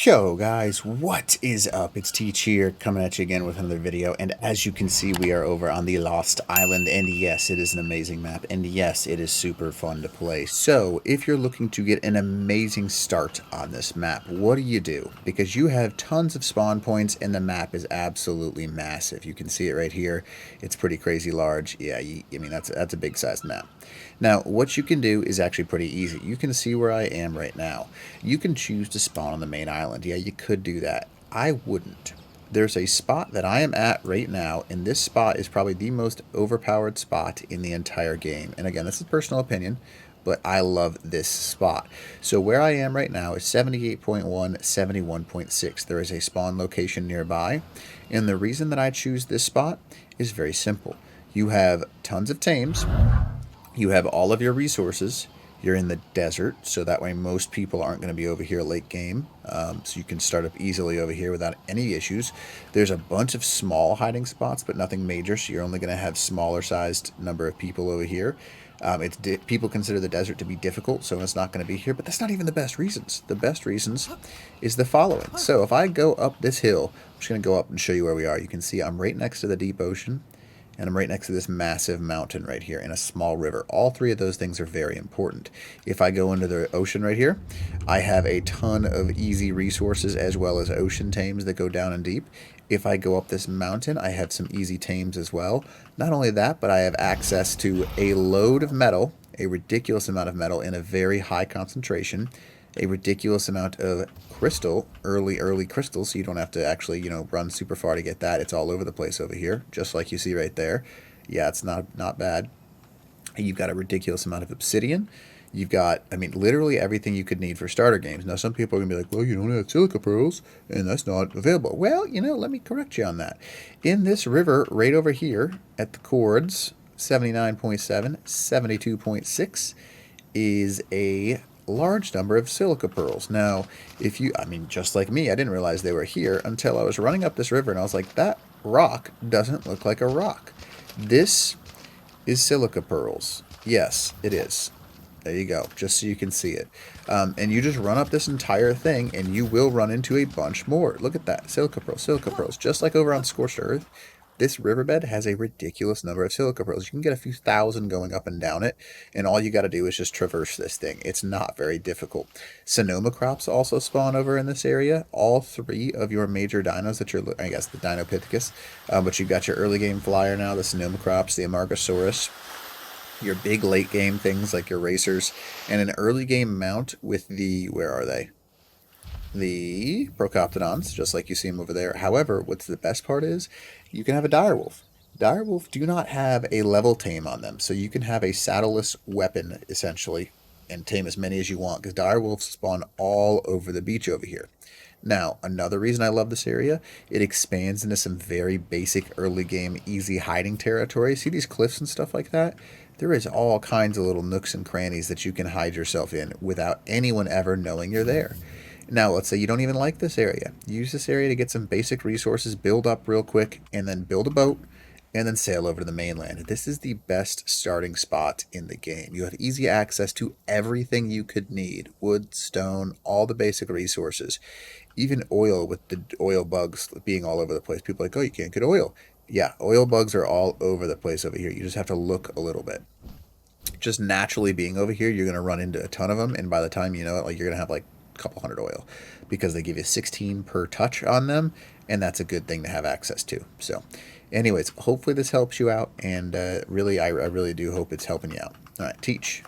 Yo guys, what is up? It's Teach here, coming at you again with another video, and as you can see we are over on the Lost Island, and yes, it is an amazing map, and yes, it is super fun to play. So, if you're looking to get an amazing start on this map, what do? Because you have tons of spawn points, and the map is absolutely massive. You can see it right here. It's pretty crazy large. Yeah, I mean, that's a big sized map. Now, what you can do is actually pretty easy. You can see where I am right now. You can choose to spawn on the main island. Yeah, you could do that. I wouldn't. There's a spot that I am at right now, and this spot is probably the most overpowered spot in the entire game. And again, this is personal opinion, but I love this spot. So where I am right now is 78.1, 71.6. There is a spawn location nearby, and the reason that I choose this spot is very simple. You have tons of tames. You have all of your resources. You're in the desert, so that way most people aren't going to be over here late game. So you can start up easily over here without any issues. There's a bunch of small hiding spots, but nothing major, so you're only going to have smaller sized number of people over here. People consider the desert to be difficult, so it's not going to be here, but that's not even the best reasons. The best reasons is the following. So if I go up this hill, I'm just going to go up and show you where we are. You can see I'm right next to the deep ocean. And I'm right next to this massive mountain right here and a small river. All three of those things are very important. If I go into the ocean right here, I have a ton of easy resources as well as ocean tames that go down and deep. If I go up this mountain, I have some easy tames as well. Not only that, but I have access to a load of metal, a ridiculous amount of metal in a very high concentration, a ridiculous amount of crystal, early crystals, so you don't have to actually, run super far to get that. It's all over the place over here, just like you see right there. Yeah, it's not bad. You've got a ridiculous amount of obsidian. You've got, I mean, literally everything you could need for starter games. Now, some people are going to be like, well, you don't have silica pearls, and that's not available. Well, let me correct you on that. In this river right over here at the chords, 79.7, 72.6, is a large number of silica pearls. Now, just like me, I didn't realize they were here until I was running up this river, and I was like, that rock doesn't look like a rock. This is silica pearls. Yes, it is. There you go, just so you can see it. And you just run up this entire thing, and you will run into a bunch more. Look at that, silica pearls, just like over on Scorched Earth. This riverbed has a ridiculous number of silica pearls. You can get a few thousand going up and down it, and all you got to do is just traverse this thing. It's not very difficult. Sonoma crops also spawn over in this area. All three of your major dinos that you're, I guess the Dinopithecus, but you've got your early game flyer now, the Sonoma crops, the Amargasaurus, your big late game things like your racers, and an early game mount with the, where are they? The Procoptodons, just like you see them over there. However, what's the best part is you can have a direwolf. Direwolf do not have a level tame on them, so you can have a saddleless weapon, essentially, and tame as many as you want, because direwolves spawn all over the beach over here. Now, another reason I love this area, it expands into some very basic early game, easy hiding territory. See these cliffs and stuff like that? There is all kinds of little nooks and crannies that you can hide yourself in without anyone ever knowing you're there. Now, let's say you don't even like this area. Use this area to get some basic resources, build up real quick, and then build a boat, and then sail over to the mainland. This is the best starting spot in the game. You have easy access to everything you could need. Wood, stone, all the basic resources. Even oil, with the oil bugs being all over the place. People are like, oh, you can't get oil. Yeah, oil bugs are all over the place over here. You just have to look a little bit. Just naturally being over here, you're going to run into a ton of them, and by the time you know it, you're going to have a couple hundred oil, because they give you 16 per touch on them, and that's a good thing to have access to. So anyways, hopefully this helps you out, and I really do hope it's helping you out. All right, Teach.